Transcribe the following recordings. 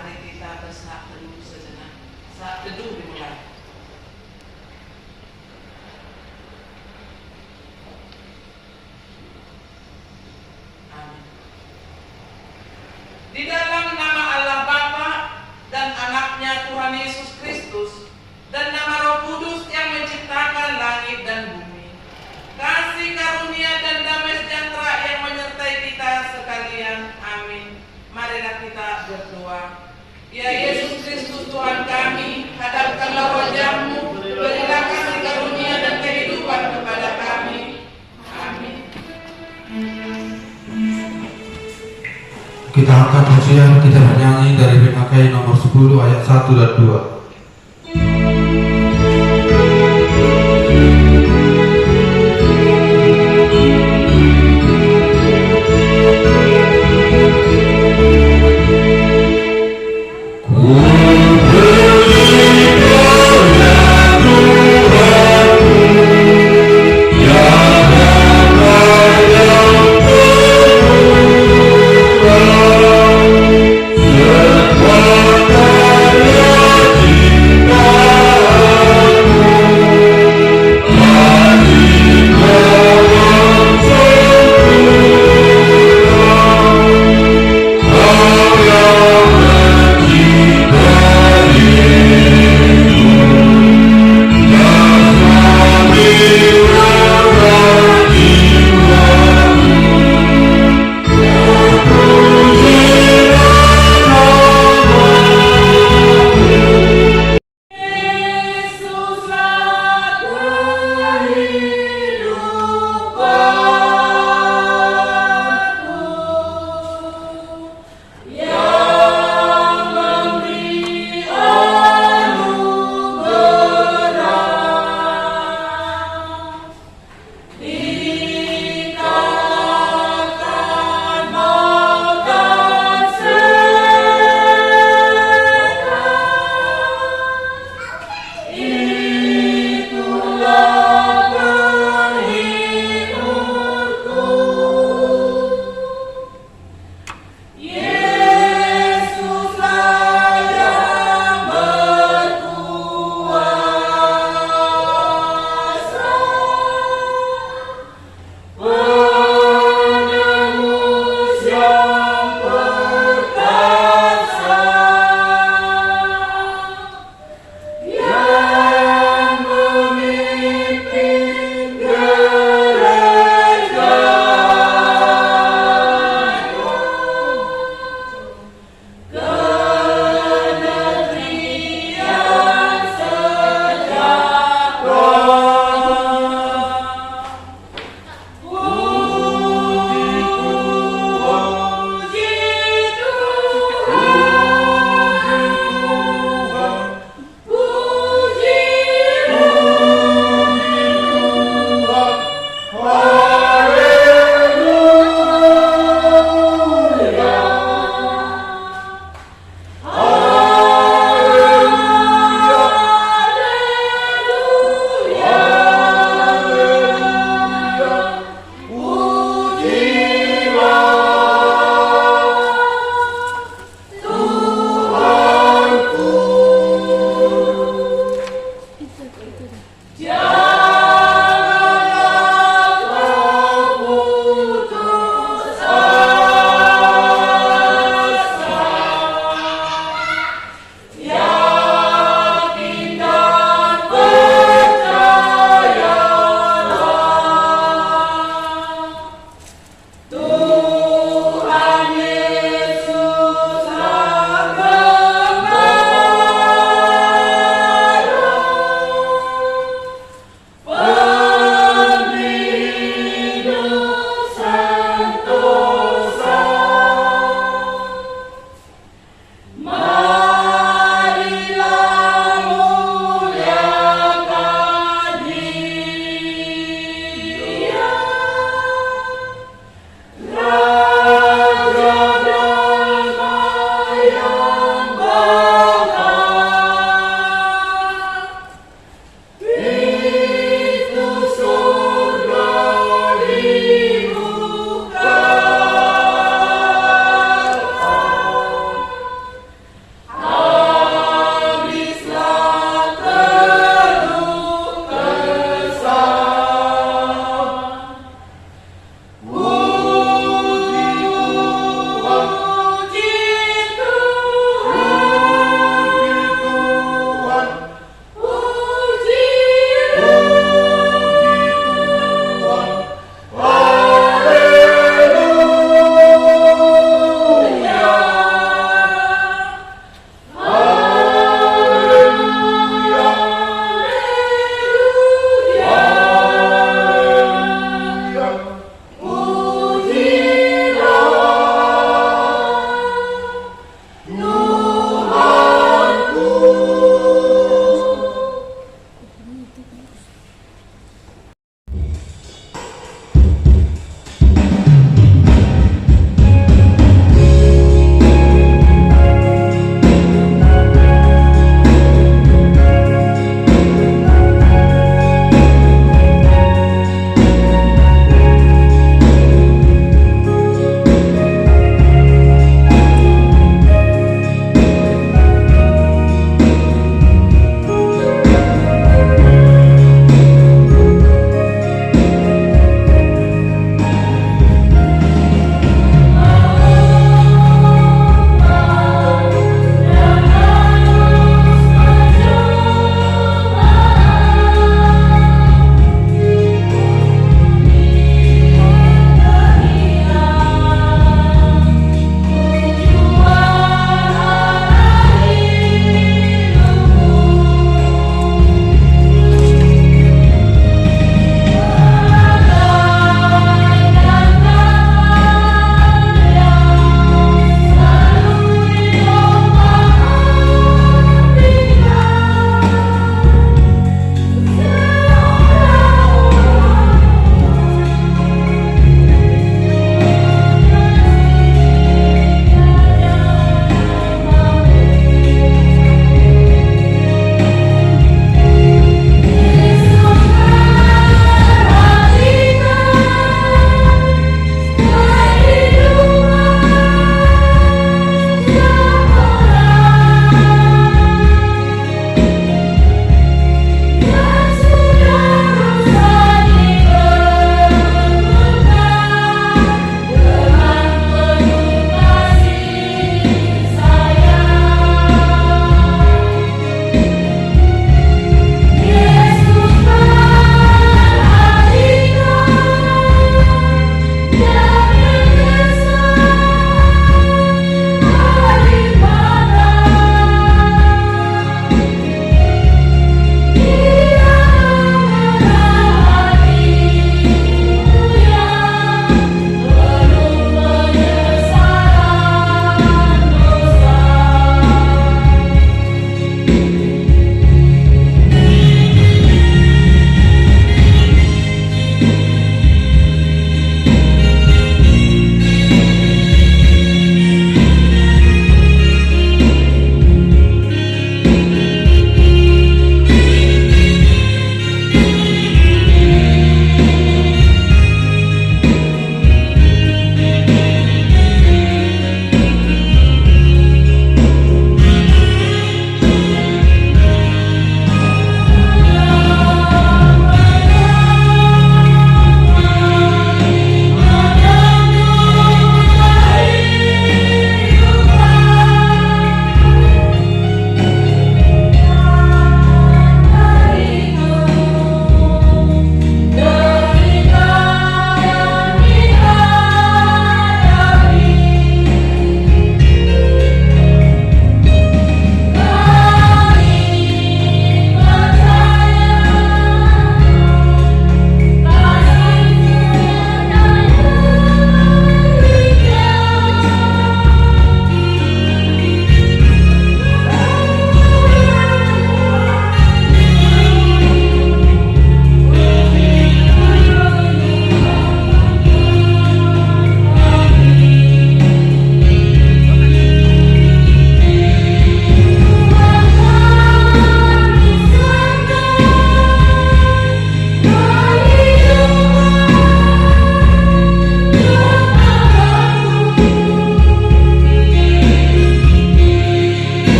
mari kita bersaat teduh sejenak. Saat teduh dimulai. Amin. Di dalam nama Allah Bapa dan anaknya Tuhan Yesus Kristus dan nama Roh Kudus yang menciptakan langit dan bumi, kasih karunia dan damai sejahtera yang menyertai kita sekalian. Amin. Marilah kita berdoa. Ya Yesus Kristus Tuhan kami, hadapkanlah wajah-Mu, berilah kasih karunia dan kehidupan kepada kami. Amin. Kita angkat pujian, kita bernyanyi dari PKK nomor 10 ayat 1 dan 2. Sebuah karya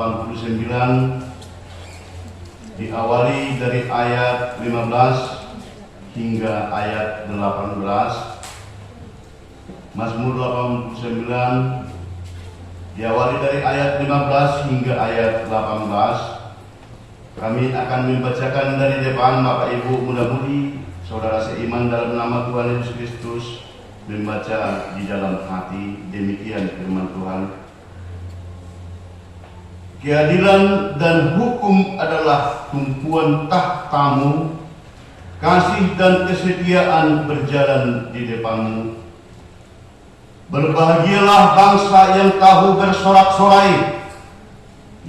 89 diawali dari ayat 15 hingga ayat 18. Mazmur 89 diawali dari ayat 15 hingga ayat 18. Kami akan membacakan dari depan. Bapak Ibu muda-mudi, saudara seiman dalam nama Tuhan Yesus Kristus, membaca di dalam hati. Demikian firman Tuhan. Keadilan dan hukum adalah tumpuan tahtamu, kasih dan kesetiaan berjalan di depanmu. Berbahagialah bangsa yang tahu bersorak-sorai.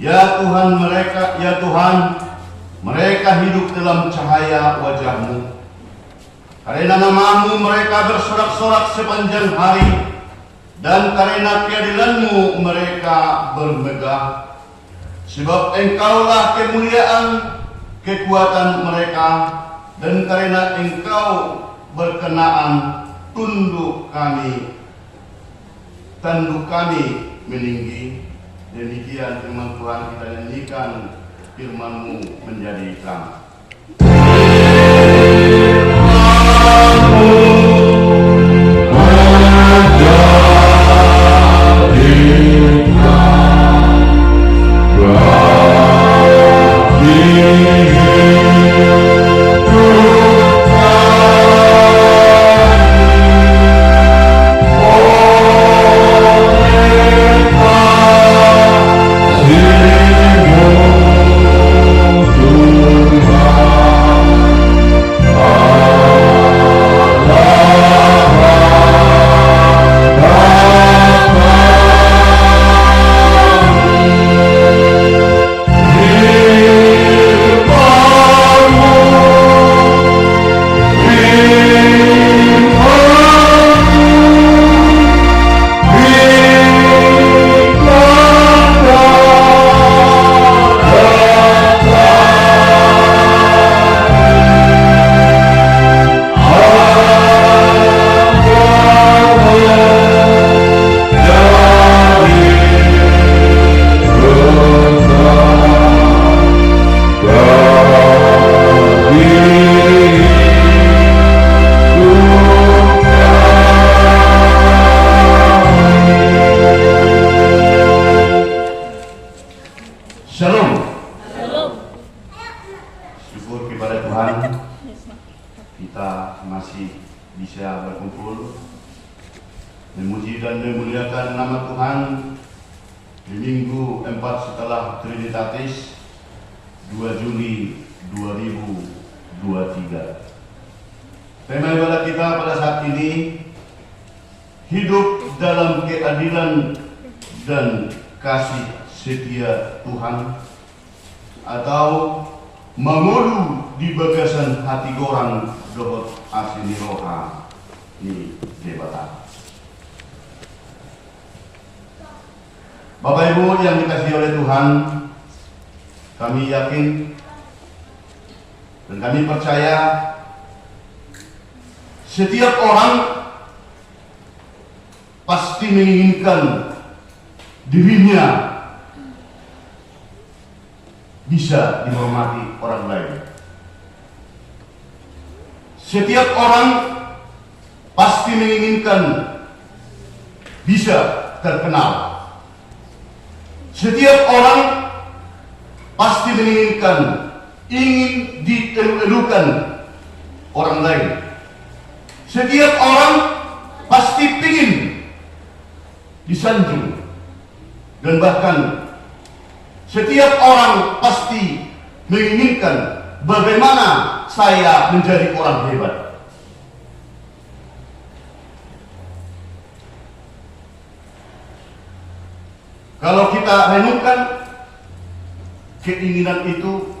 Ya Tuhan, mereka hidup dalam cahaya wajah-Mu. Karena nama-Mu mereka bersorak-sorak sepanjang hari, dan karena keadilan-Mu mereka bermegah. Sebab Engkaulah kemuliaan, kekuatan mereka, dan karena Engkau berkenaan, tanduk kami meninggi. Demikian firman Tuhan, kita nyanyikan firman-Mu menjadi terang. Memuji dan memuliakan nama Tuhan di Minggu 4 setelah Trinitatis 2 Juli 2023. Tema ibadah kita pada saat ini, hidup dalam keadilan dan kasih setia Tuhan, atau mengulu di bagasan hati orang dohot asini roha ni debata. Bapak Ibu yang dikasihi oleh Tuhan, kami yakin dan kami percaya setiap orang pasti menginginkan dirinya bisa dihormati orang lain. Setiap orang pasti menginginkan bisa terkenal. Setiap orang pasti menginginkan, ingin dielu-elukan orang lain. Setiap orang pasti ingin disanjung, dan bahkan setiap orang pasti menginginkan bagaimana saya menjadi orang hebat. Kalau kita renungkan, keinginan itu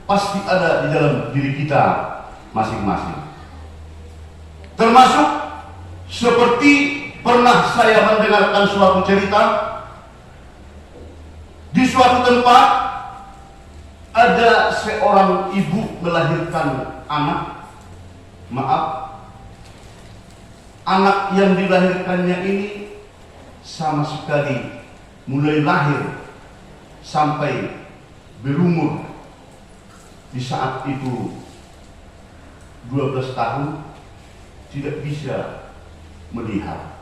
pasti ada di dalam diri kita masing-masing. Termasuk seperti pernah saya mendengarkan suatu cerita, di suatu tempat ada seorang ibu melahirkan anak. Anak yang dilahirkannya ini sama sekali mulai lahir sampai berumur di saat itu 12 tahun tidak bisa melihat.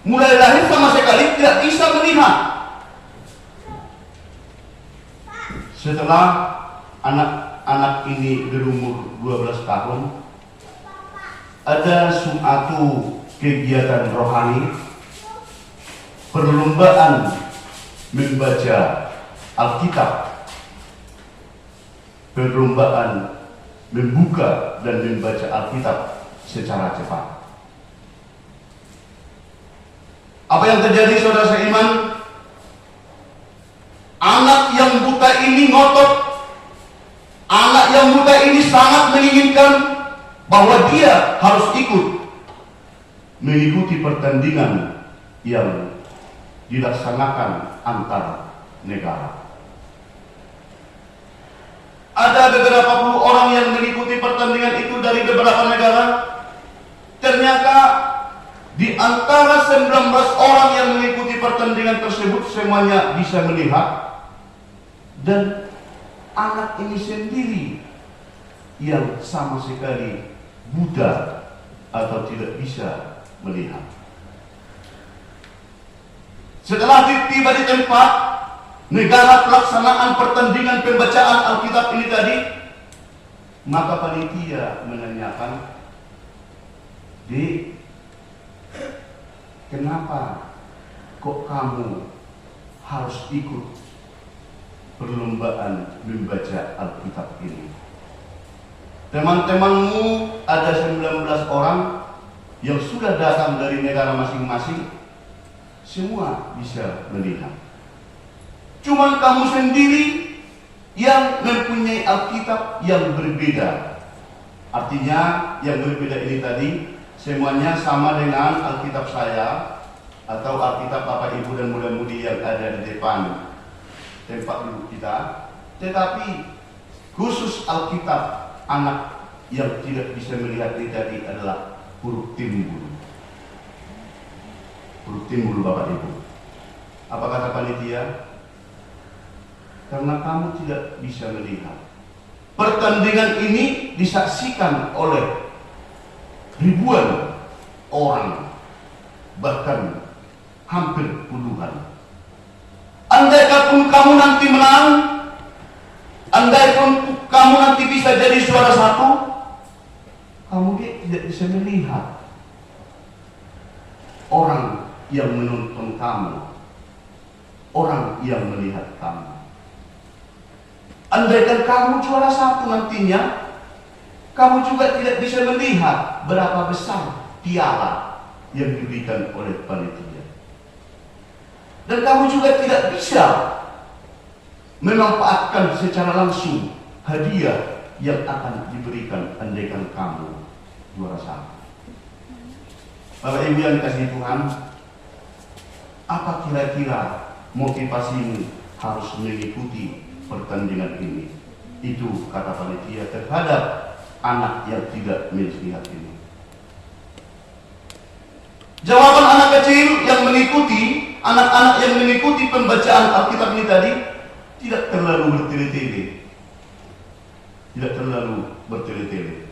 Mulai lahir sama sekali tidak bisa melihat. Setelah anak-anak ini berumur 12 tahun, ada suatu kegiatan rohani, perlombaan membaca Alkitab, perlombaan membuka dan membaca Alkitab secara cepat. Apa yang terjadi, saudara seiman? Anak yang buta ini ngotot. Anak yang buta ini sangat menginginkan bahwa dia harus mengikuti pertandingan yang dilaksanakan antar negara. Ada beberapa puluh orang yang mengikuti pertandingan itu dari beberapa negara. Ternyata di antara 19 orang yang mengikuti pertandingan tersebut semuanya bisa melihat, dan anak ini sendiri yang sama sekali buta atau tidak bisa melihat. Setelah tiba di tempat negara pelaksanaan pertandingan pembacaan Alkitab ini tadi, maka panitia menanyakan, "Dek, kenapa kok kamu harus ikut perlombaan membaca Alkitab ini? Teman-temanmu ada 19 orang yang sudah datang dari negara masing-masing, semua bisa melihat. Cuman kamu sendiri yang mempunyai Alkitab yang berbeda." Artinya yang berbeda ini tadi semuanya sama dengan Alkitab saya atau Alkitab Bapak Ibu dan muda-mudi yang ada di depan tempat duduk kita, tetapi khusus Alkitab anak yang tidak bisa melihat ini tadi adalah huruf timbul. Huruf timbul, Bapak Ibu. Apa kata panitia? Karena kamu tidak bisa melihat, pertandingan ini disaksikan oleh ribuan orang, bahkan hampir puluhan. Andaikan kamu nanti menang, andaikan kamu nanti bisa jadi juara satu, kamu tidak bisa melihat orang yang menonton kamu, orang yang melihat kamu. Andaikan kamu juara satu nantinya, kamu juga tidak bisa melihat berapa besar piala yang diberikan oleh panitia. Dan kamu juga tidak bisa memanfaatkan secara langsung hadiah yang akan diberikan andaikan kamu juara satu. Bapak Ibu yang dikasihi Tuhan, apa kira-kira motivasimu harus mengikuti pertandingan ini? Itu kata panitia terhadap anak yang tidak melihat ini. Jawaban anak kecil yang mengikuti, anak-anak yang mengikuti pembacaan Alkitab ini tadi tidak terlalu bertele-tele. Tidak terlalu bertele-tele.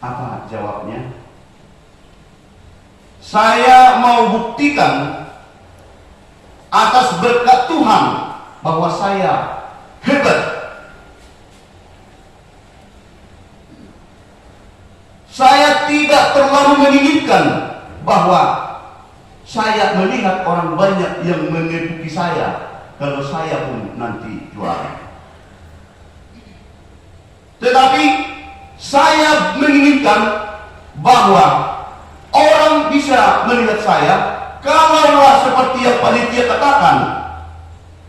Apa jawabnya? Saya mau buktikan atas berkat Tuhan bahwa saya hebat. Saya tidak terlalu menginginkan bahwa saya melihat orang banyak yang mengepuki saya kalau saya pun nanti juara. Tetapi saya menginginkan bahwa orang bisa melihat saya kalaulah seperti yang panitia katakan,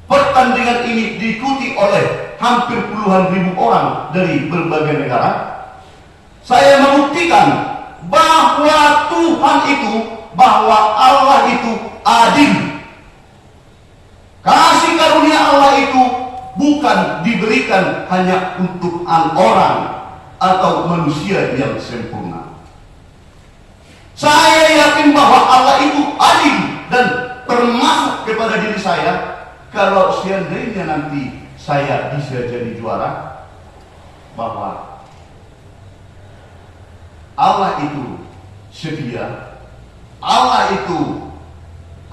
pertandingan ini diikuti oleh hampir puluhan ribu orang dari berbagai negara. Saya membuktikan bahwa Tuhan itu, bahwa Allah itu adil. Kasih karunia Allah itu bukan diberikan hanya untuk orang atau manusia yang sempurna. Saya yakin bahwa Allah itu adil dan saya, kalau seandainya nanti saya bisa jadi juara, bahwa Allah itu setia, Allah itu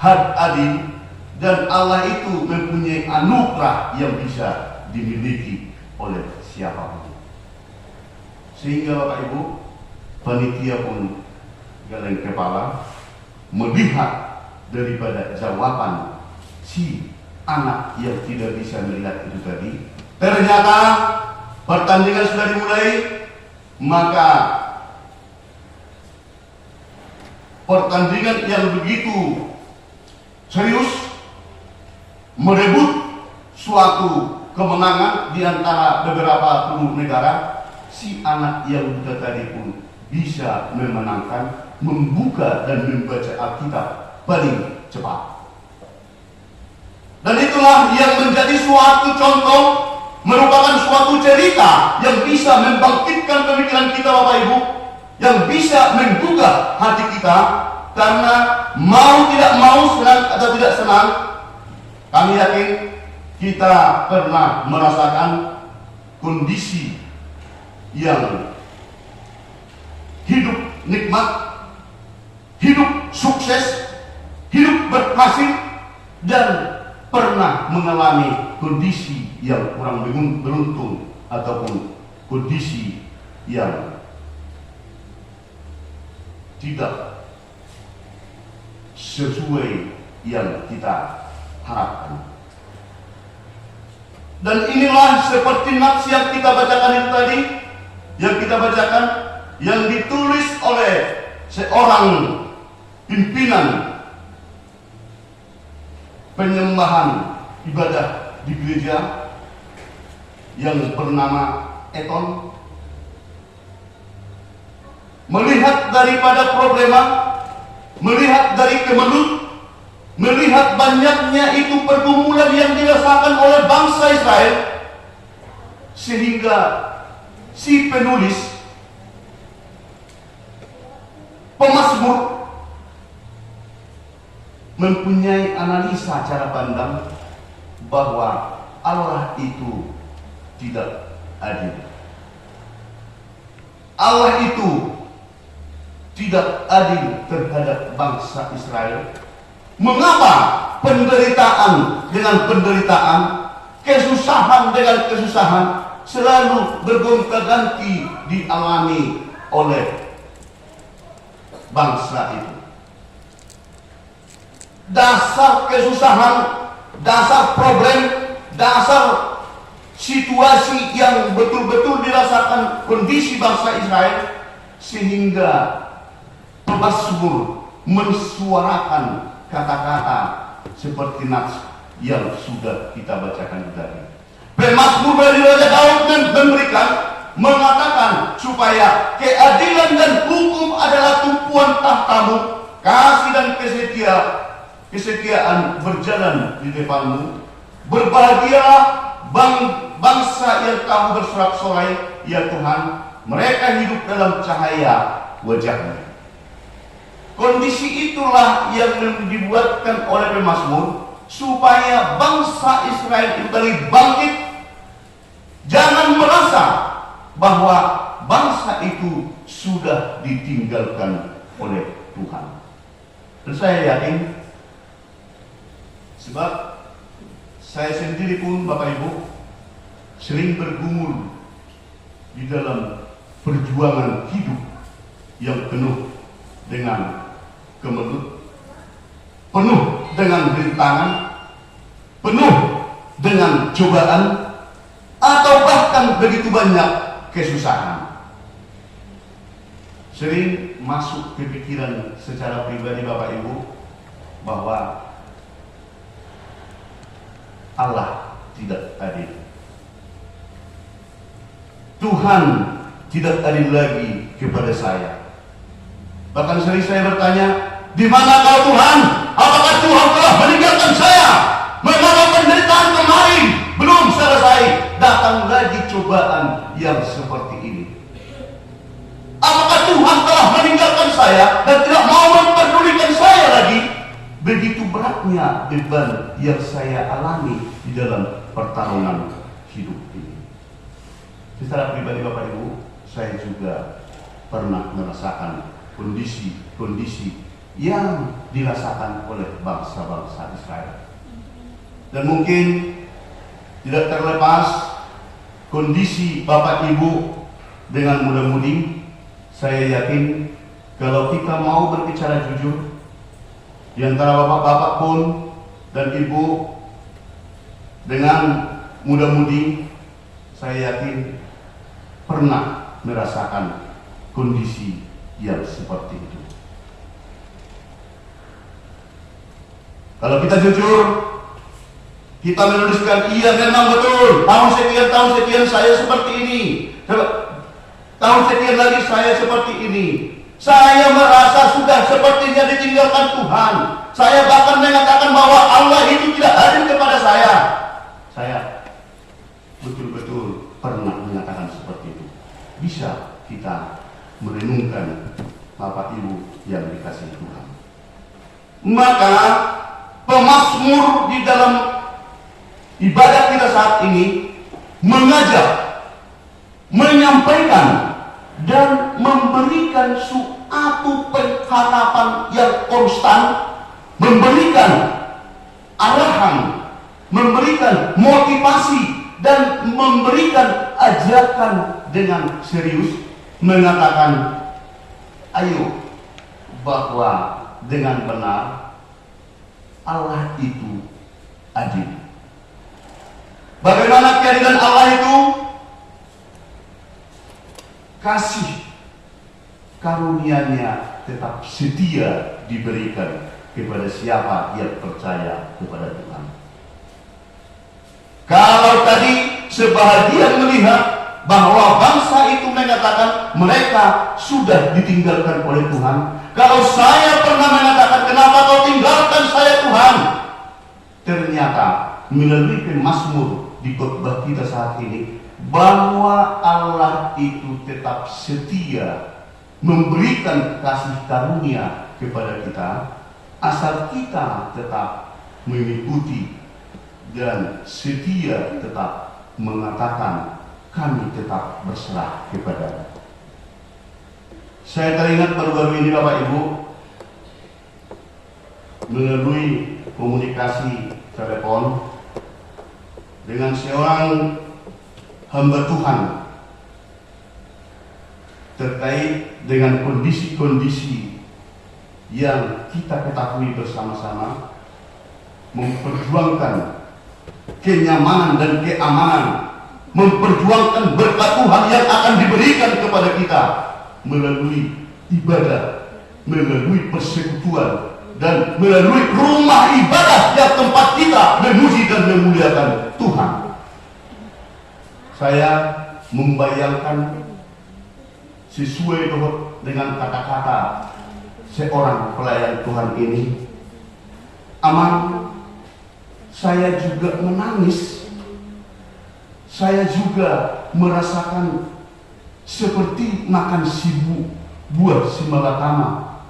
adil, dan Allah itu mempunyai anugerah yang bisa dimiliki oleh siapapun. Sehingga Bapak Ibu, panitia pun geleng kepala melihat daripada jawaban si anak yang tidak bisa melihat itu tadi. Ternyata pertandingan sudah dimulai, maka pertandingan yang begitu serius merebut suatu kemenangan di antara beberapa negara. Si anak yang buta tadi pun bisa memenangkan, membuka dan membaca Alkitab paling cepat. Dan itulah yang menjadi suatu contoh, merupakan suatu cerita yang bisa membangkitkan pemikiran kita Bapak Ibu, yang bisa menggugah hati kita. Karena mau tidak mau, senang atau tidak senang, kami yakin kita pernah merasakan kondisi yang hidup nikmat, hidup sukses, hidup berhasil, dan pernah mengalami kondisi yang kurang beruntung ataupun kondisi yang tidak sesuai yang kita harapkan. Dan inilah seperti nats yang kita bacakan itu tadi, yang ditulis oleh seorang pimpinan penyembahan ibadah di gereja yang bernama Eton. Melihat daripada problema, melihat dari kemelut, melihat banyaknya itu pergumulan yang dirasakan oleh bangsa Israel, sehingga si penulis, pemazmur, mempunyai analisa cara pandang bahwa Allah itu tidak adil. Allah itu tidak adil terhadap bangsa Israel. Mengapa penderitaan dengan penderitaan, kesusahan dengan kesusahan selalu bergonta-ganti dialami oleh bangsa itu? Dasar kesusahan, dasar problem, dasar situasi yang betul-betul dirasakan kondisi bangsa Israel, sehingga pemazmur mensuarakan kata-kata seperti nats yang sudah kita bacakan tadi. Pemazmur dari Raja Daud mengatakan supaya keadilan dan hukum adalah tumpuan tahtamu, kasih dan kesetiaan berjalan di depanmu. Berbahagialah bangsa yang kamu bersorak-sorai, ya Tuhan, mereka hidup dalam cahaya wajah-Mu. Kondisi itulah yang dibuatkan oleh pemazmur supaya bangsa Israel itu tadi bangkit. Jangan merasa bahwa bangsa itu sudah ditinggalkan oleh Tuhan. Dan saya yakin, sebab saya sendiri pun Bapak Ibu sering bergumul di dalam perjuangan hidup yang penuh dengan kemelut, penuh dengan rintangan, penuh dengan cobaan, atau bahkan begitu banyak kesusahan. Sering masuk ke pikiran secara pribadi Bapak Ibu bahwa Allah tidak adil. Tuhan tidak adil lagi kepada saya. Bahkan sering saya bertanya, di mana kau Tuhan? Apakah Tuhan telah meninggalkan saya? Mengapa penderitaan kemarin belum selesai? Datang lagi cobaan yang seperti ini. Apakah Tuhan telah meninggalkan saya dan tidak mau memperdulikan saya lagi? Begitu beratnya beban yang saya alami di dalam pertarungan hidup ini. Secara pribadi Bapak Ibu, saya juga pernah merasakan kondisi-kondisi yang dirasakan oleh bangsa-bangsa Israel. Dan mungkin tidak terlepas kondisi Bapak Ibu dengan muda-mudi. Saya yakin kalau kita mau berbicara jujur, di antara bapak-bapak pun dan ibu dengan muda-mudi, saya yakin pernah merasakan kondisi yang seperti itu. Kalau kita jujur, kita menuliskan, iya memang betul, tahun sekian saya seperti ini, tahun sekian lagi saya seperti ini. Saya merasa sudah sepertinya ditinggalkan Tuhan. Saya bahkan mengatakan bahwa Allah itu tidak hadir kepada saya. Saya betul-betul pernah mengatakan seperti itu. Bisa kita merenungkan Bapak Ibu yang dikasihi Tuhan. Maka pemazmur di dalam ibadat kita saat ini mengajak, menyampaikan dan memberikan suatu pengharapan yang konstan, memberikan arahan, memberikan motivasi, dan memberikan ajakan dengan serius, mengatakan, ayo, bahwa dengan benar Allah itu adil. Bagaimana kehadiran Allah itu? Kasih karunia-Nya tetap setia diberikan kepada siapa yang percaya kepada Tuhan. Kalau tadi sebahagian melihat bahwa bangsa itu mengatakan mereka sudah ditinggalkan oleh Tuhan, kalau saya pernah mengatakan, kenapa kau tinggalkan saya Tuhan? Ternyata melalui pemazmur di khotbah kita saat ini, bahwa Allah itu tetap setia memberikan kasih karunia kepada kita, asal kita tetap mengikuti dan setia tetap mengatakan kami tetap berserah kepada. Saya teringat baru-baru ini Bapak Ibu, melalui komunikasi telepon dengan seorang hamba Tuhan terkait dengan kondisi-kondisi yang kita ketahui bersama-sama, memperjuangkan kenyamanan dan keamanan, memperjuangkan berkat Tuhan yang akan diberikan kepada kita melalui ibadah, melalui persekutuan, dan melalui rumah ibadah yang tempat kita memuji dan memuliakan Tuhan. Saya membayangkan sesuai dengan kata-kata seorang pelayan Tuhan ini, aman, saya juga menangis, saya juga merasakan seperti makan buah si malakama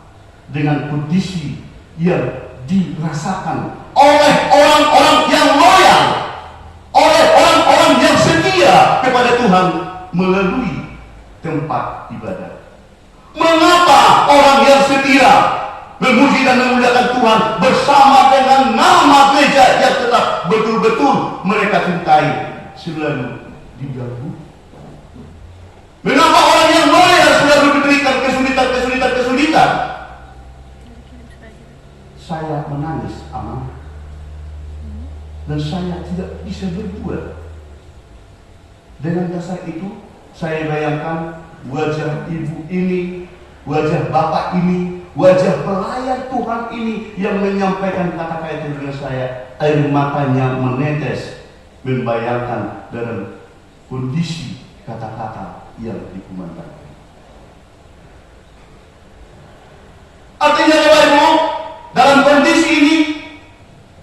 dengan kondisi yang dirasakan oleh orang-orang yang loyal, oleh orang-orang yang setia kepada Tuhan melalui tempat ibadah. Mengapa orang yang setia memuji dan memuliakan Tuhan bersama dengan nama gereja yang tetap betul-betul mereka cintai selalu diganggu? Mengapa orang yang loyal selalu diberikan kesulitan? Saya menangis, aman, dan saya tidak bisa berbuat. Dengan dasar itu, saya bayangkan wajah ibu ini, wajah bapak ini, wajah pelayan Tuhan ini yang menyampaikan kata-kata itu dengan saya, air matanya menetes, membayangkan dalam kondisi kata-kata yang dikumandangkan. Artinya Bapak Ibu, dalam kondisi ini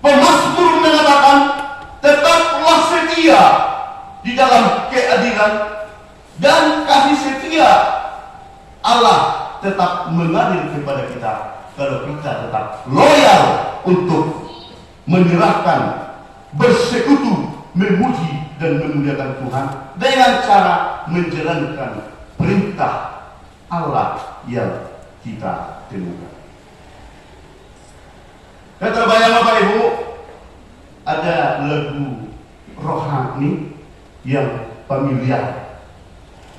pemazmur mengatakan tetaplah setia di dalam keadilan dan kasih setia Allah tetap mengalir kepada kita kalau kita tetap loyal untuk menyerahkan, bersekutu, memuji dan memuliakan Tuhan dengan cara menjalankan perintah Allah yang kita temukan. Dan terbayang Bapak Ibu, ada lagu rohani yang familiar.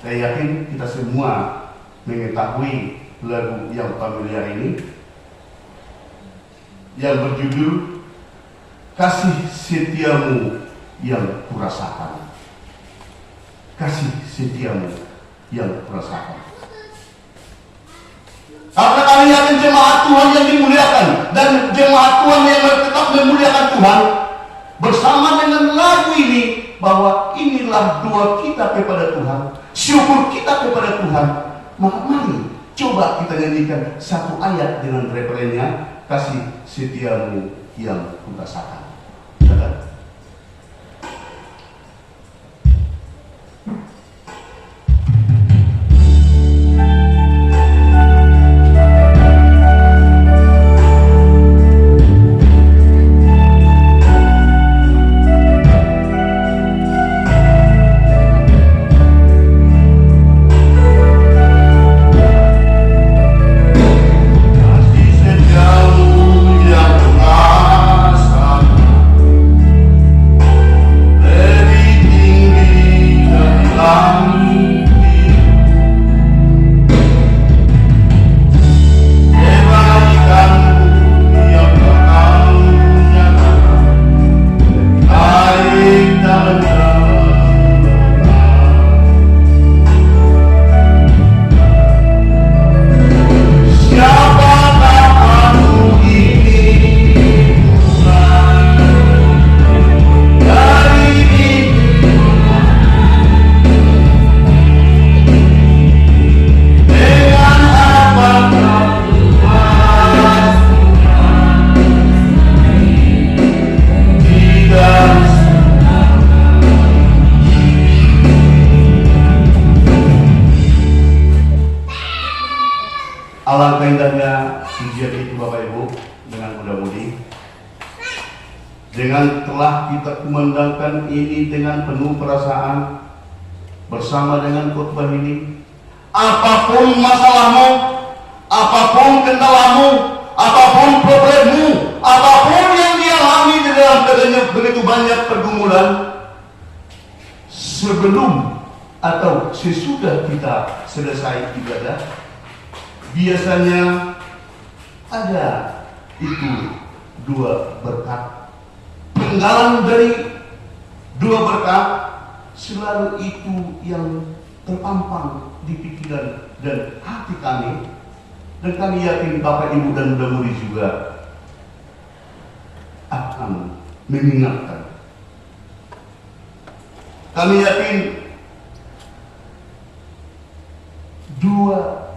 Saya yakin kita semua mengetahui lagu yang familiar ini, yang berjudul Kasih Setiamu yang Kurasakan. Kasih setiamu yang kurasakan. Karena kami yakin jemaat Tuhan yang dimuliakan dan jemaat Tuhan yang tetap memuliakan Tuhan, bersama dengan lagu ini, bahwa inilah doa kita kepada Tuhan, syukur kita kepada Tuhan. Maka mari coba kita nyanyikan satu ayat dengan referennya, kasih setiamu yang kurasakan. Silakan. Alangkah indahnya pujian itu Bapak Ibu dengan mudah-mudi. Dengan telah kita kumandangkan ini dengan penuh perasaan bersama dengan khotbah ini, apapun masalahmu, apapun kendalamu, apapun problemmu, apapun yang dialami di dalam begitu banyak pergumulan, sebelum atau sesudah kita selesai ibadah, biasanya ada itu dua berkat. Penggalan dari dua berkat selalu itu yang terpampang di pikiran dan hati kami. Dan kami yakin Bapak Ibu dan mudah-mudi juga akan mengingatkan. Kami yakin dua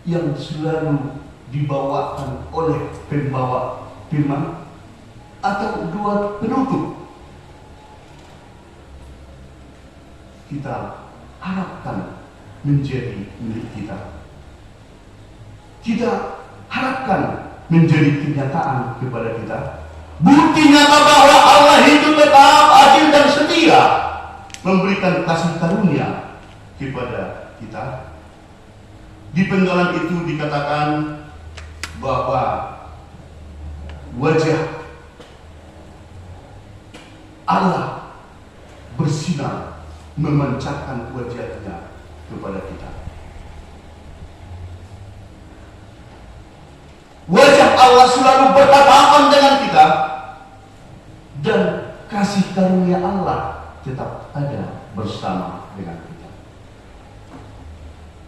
yang selalu dibawakan oleh pembawa firman atau dua penutup, kita harapkan menjadi milik kita. Kita harapkan menjadi kenyataan kepada kita. Bukti nyata bahwa Allah itu tetap adil dan setia, memberikan kasih karunia kepada kita. Di penggalan itu dikatakan bahwa wajah Allah bersinar, memancarkan wajahnya kepada kita. Wajah Allah selalu bertatapan dengan kita, dan kasih karunia Allah tetap ada bersama dengan kita.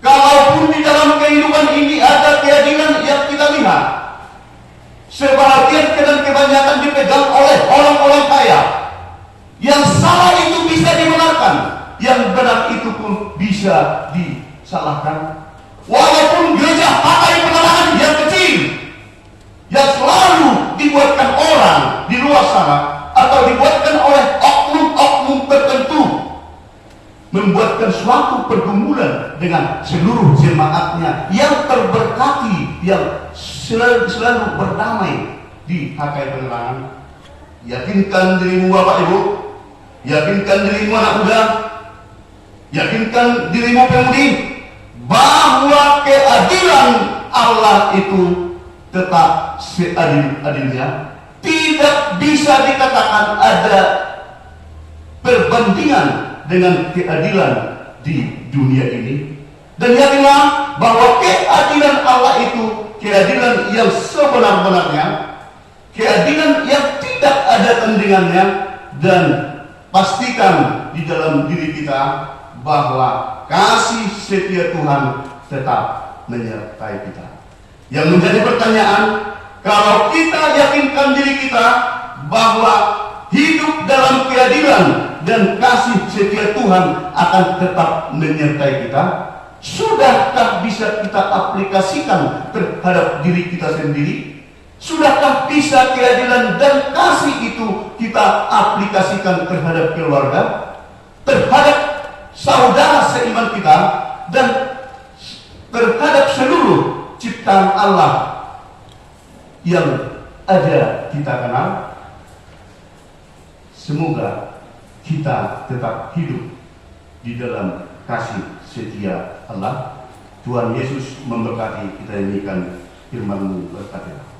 Kalaupun di dalam kehidupan ini ada keyakinan yang kita lihat, sebahagian dan kebanyakan dipegang oleh orang-orang kaya, yang salah itu bisa dibenarkan, yang benar itu pun bisa disalahkan. Walaupun gereja pakai penerangan yang kecil, yang selalu dibuatkan orang di luar sana atau dibuatkan oleh oknum-oknum tertentu, membuatkan suatu pergumulan dengan seluruh jemaatnya yang terberkati, yang selalu berdamai di pakai penerangan. Yakinkan dirimu Bapak Ibu, yakinkan dirimu anak muda, yakinkan dirimu pemudi, bahwa keadilan Allah itu tetap seadil-adilnya. Tidak bisa dikatakan ada perbandingan dengan keadilan di dunia ini. Dan yakinlah bahwa keadilan Allah itu keadilan yang sebenar-benarnya, keadilan yang tidak ada tandingannya. Dan pastikan di dalam diri kita bahwa kasih setia Tuhan tetap menyertai kita. Yang menjadi pertanyaan, kalau kita yakinkan diri kita bahwa hidup dalam keadilan dan kasih setia Tuhan akan tetap menyertai kita, sudahkah bisa kita aplikasikan terhadap diri kita sendiri? Sudahkah bisa keadilan dan kasih itu kita aplikasikan terhadap keluarga, terhadap saudara seiman kita, dan terhadap seluruh ciptaan Allah yang ada kita kenal? Semoga kita tetap hidup di dalam kasih setia Allah. Tuhan Yesus memberkati. Kita nyanyikan firman-Mu, berkati.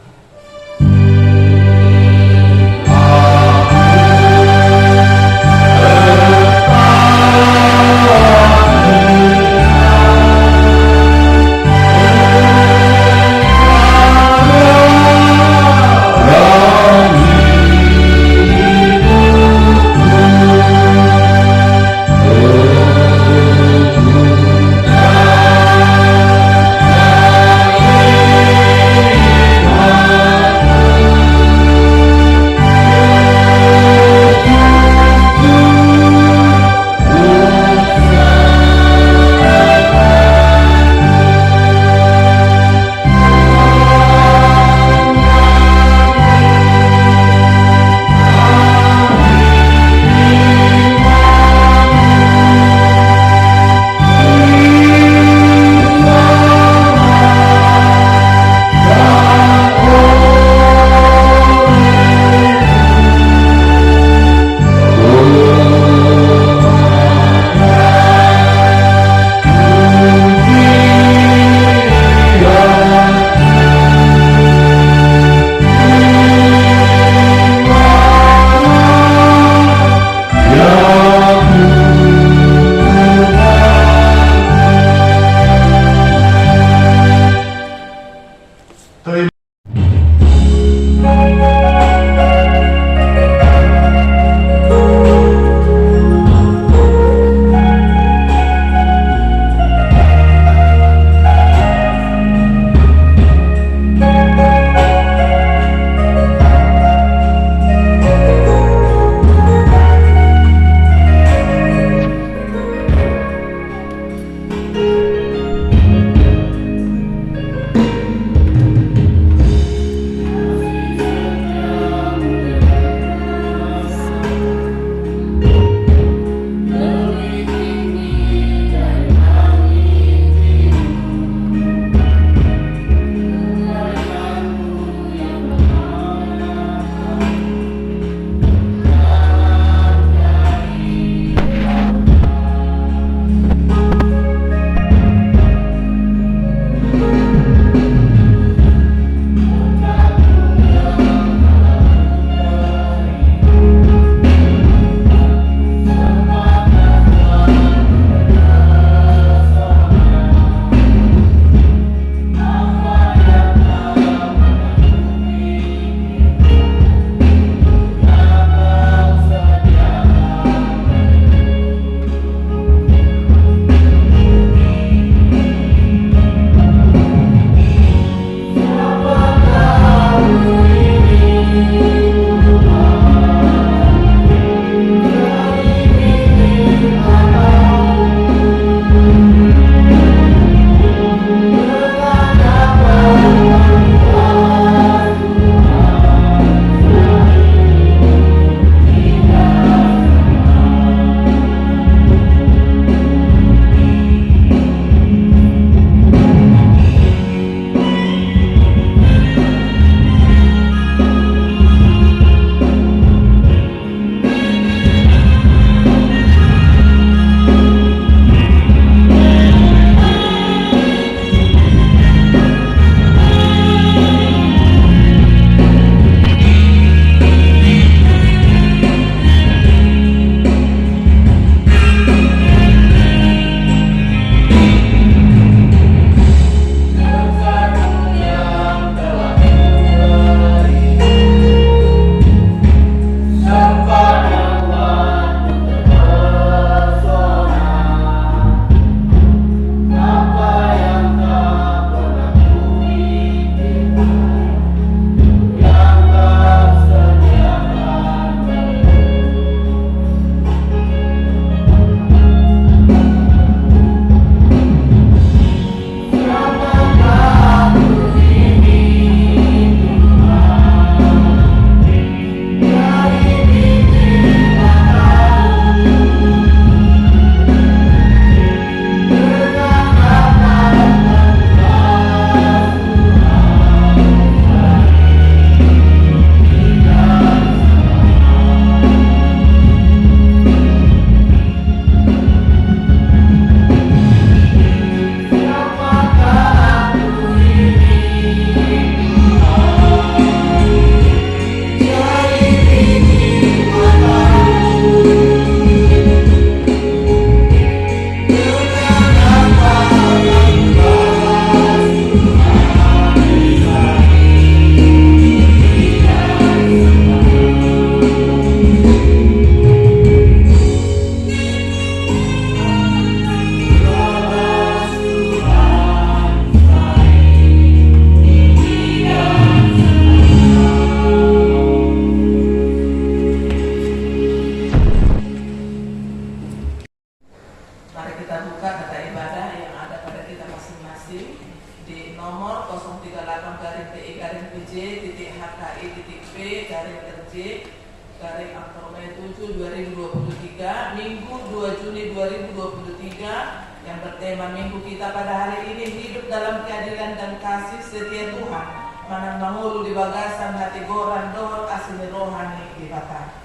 garing Oktober 7 2023, Minggu 2 Juni 2023, yang bertema minggu kita pada hari ini, hidup dalam keadilan dan kasih setia Tuhan, manang mangulu di bagasan hati goran dohor asli rohani di batang.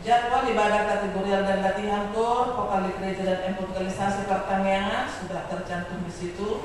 Jadwal ibadah kategorial dan latihan kor, vokal di gereja dan evangelisasi pertanian sudah tercantum di situ.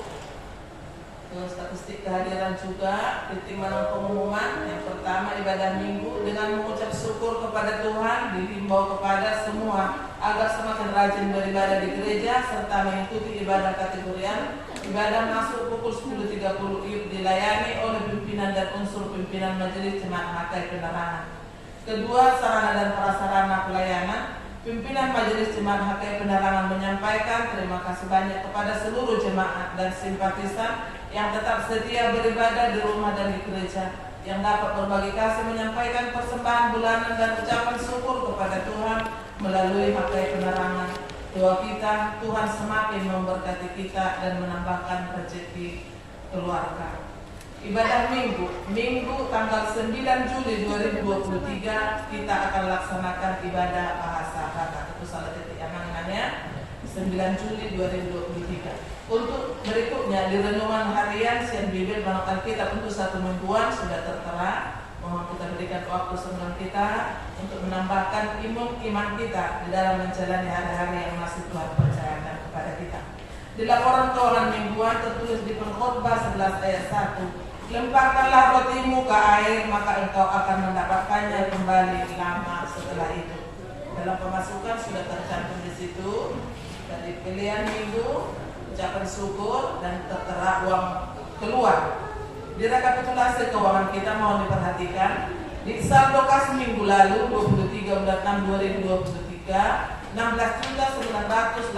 Statistik kehadiran juga, titik mana pengumuman. Yang pertama, ibadah minggu dengan mengucap syukur kepada Tuhan, dihimbau kepada semua agar semakin rajin beribadah di gereja serta mengikuti ibadah kategorial. Ibadah masuk pukul 10.30 dilayani oleh pimpinan dan unsur pimpinan Majelis Jemaat Hakai Penerangan. Kedua, sarana dan prasarana pelayanan. Pimpinan Majelis Jemaat Hakai Penerangan menyampaikan terima kasih banyak kepada seluruh jemaat dan simpatisan yang tetap setia beribadah di rumah dan di gereja, yang dapat berbagi kasih menyampaikan persembahan bulanan dan ucapan syukur kepada Tuhan melalui Hakai Penerangan. Doa kita, Tuhan semakin memberkati kita dan menambahkan rezeki keluarga. Ibadah Minggu tanggal 9 Juli 2023 kita akan laksanakan ibadah bahasa Batak. Itu salah titik angan-angannya 9 Juli 2023. Untuk berikutnya di renungan harian Sian Bibel Bank Alkitab untuk 1 mingguan sudah tertera. Mohon kita berikan waktu sebelum kita untuk menambahkan iman kita di dalam menjalani hari-hari yang masih Tuhan percayakan kepada kita. Di laporan keuangan mingguan tertulis di Pengkhotbah 11 ayat 1. Lemparkanlah rotimu ke air, maka engkau akan mendapatkannya kembali lama setelah itu. Dalam pemasukan sudah tercantum di situ. Dari pilihan minggu, ucapan syukur dan tertera uang keluar. Di rekapitulasi keuangan kita mohon diperhatikan. Di saldo kas minggu lalu 23 bulan 6 2023 16.986.700,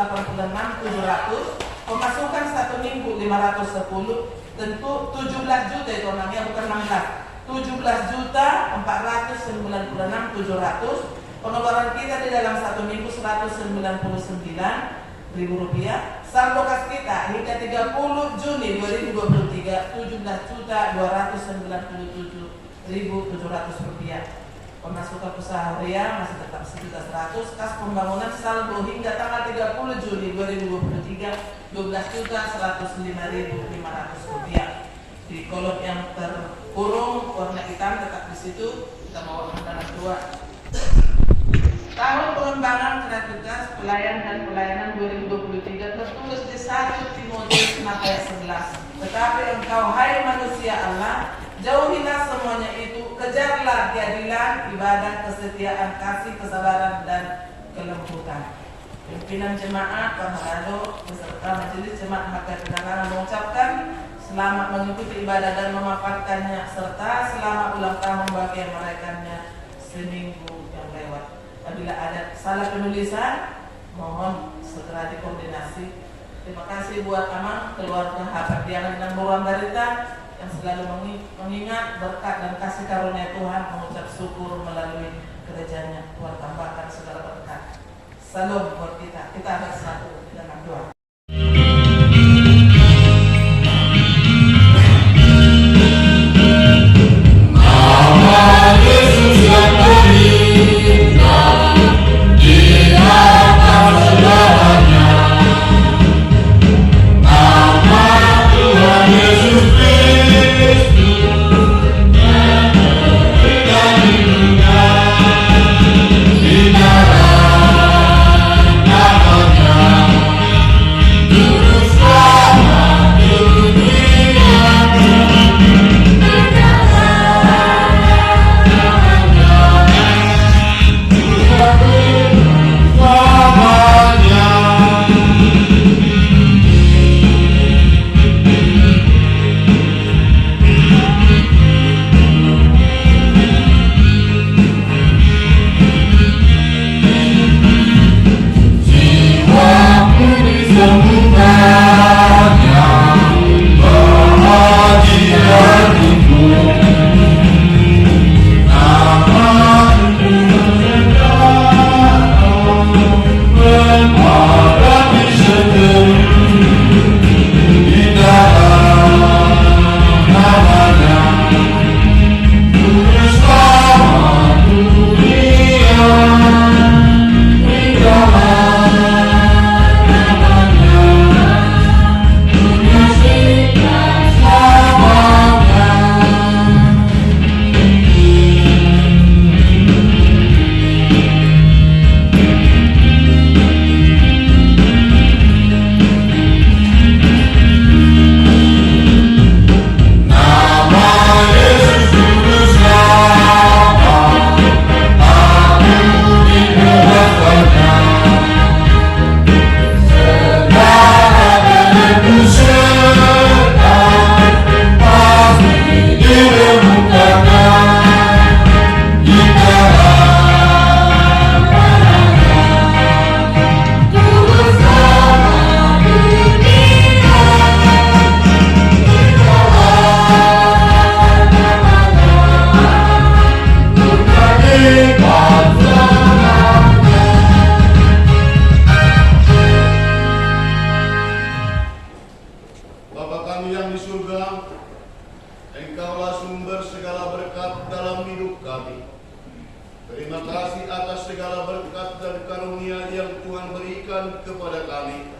pemasukan 1 minggu 510, tentu 17 juta itu orangnya bukan 16, 17.496.700. Pengeluaran kita di dalam 1 minggu 199.000 rupiah. Saldo kas kita hingga 30 Juni 2023 17.297.700 rupiah. Pemasukan usaha harian masih tetap 1.100. Kas pembangunan saldo hingga tanggal 30 Juni 2023 12.105.500 rupiah. Di kolom yang terkurung warna hitam tetap di situ. Kita mau warna dua. Tahun pengembangan kreativitas pelayan dan pelayanan 2023 tertulis di 1 Timotius 6 ayat 11. Tetapi engkau hai manusia Allah, jauhilah semuanya itu, kejarlah keadilan, ibadah, kesetiaan, kasih, kesabaran, dan kelembutan. Pimpinan jemaat, Panharado, beserta Majelis Jemaat Hakai Penerangan mengucapkan selamat mengikuti ibadah dan memaparkannya, serta selamat ulang tahun bagi yang merayakannya seminggu yang lewat. Apabila ada salah penulisan, mohon segera dikoordinasi. Terima kasih buat Amang, keluarga Habat Diangan dan Boruang Barita yang selalu mengingat berkat dan kasih karunia Tuhan, mengucap syukur melalui gerejanya. Tuhan tambahkan segala berkat. Salam buat kita. Kita akan satu dalam doa. Nah memberkati. Terima kasih atas segala berkat dan karunia yang Tuhan berikan kepada kami.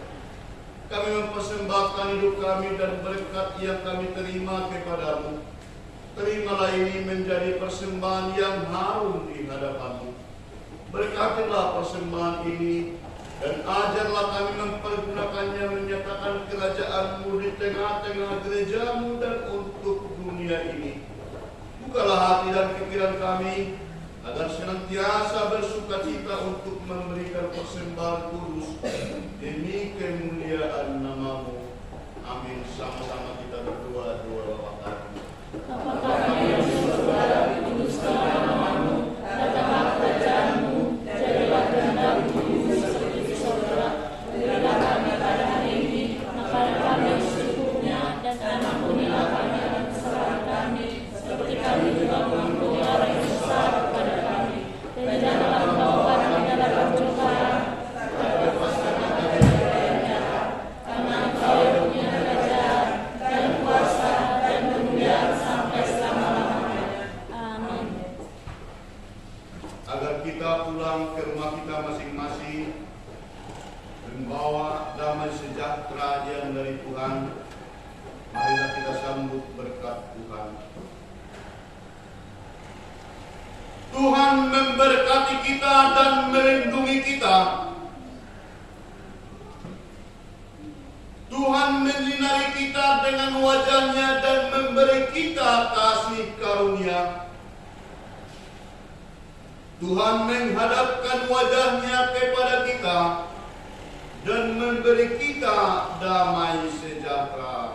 Kami mempersembahkan hidup kami dan berkat yang kami terima kepadamu. Terimalah ini menjadi persembahan yang harum di hadapanmu. Berkatilah persembahan ini dan ajarlah kami mempergunakannya menyatakan kerajaan-Mu di tengah-tengah gereja-Mu dan untuk dunia ini. Bukalah hati dan pikiran kami agar senantiasa bersukacita untuk memberikan persembahan kudus demi kemuliaan nama-Mu. Amin. Sama-sama kita berdoa dua waktu. Bapa kami yang di surga, dikuduskanlah nama-Mu, datanglah kerajaan-Mu, jadilah kehendak-Mu di bumi seperti di surga. Berilah kami pada hari ini makanan kami yang secukupnya, dan ampunilah kami akan kesalahan kami, seperti kami juga mengampuni orang yang bersalah kepada kami. Dan janganlah membawa kami dalam pencobaan, tetapi lepaskanlah kami dari yang jahat. Karena Engkau yang punya kerajaan dan kuasa dan kemuliaan sampai selama-lamanya. Amin. Agar kita pulang ke rumah kita masing-masing membawa damai sejahtera yang dari Tuhan. Marilah kita sambut berkat Tuhan. Tuhan memberkati kita dan melindungi kita. Tuhan menyinari kita dengan wajah-Nya dan memberi kita kasih karunia. Tuhan menghadapkan wajah-Nya kepada kita dan memberi kita damai sejahtera.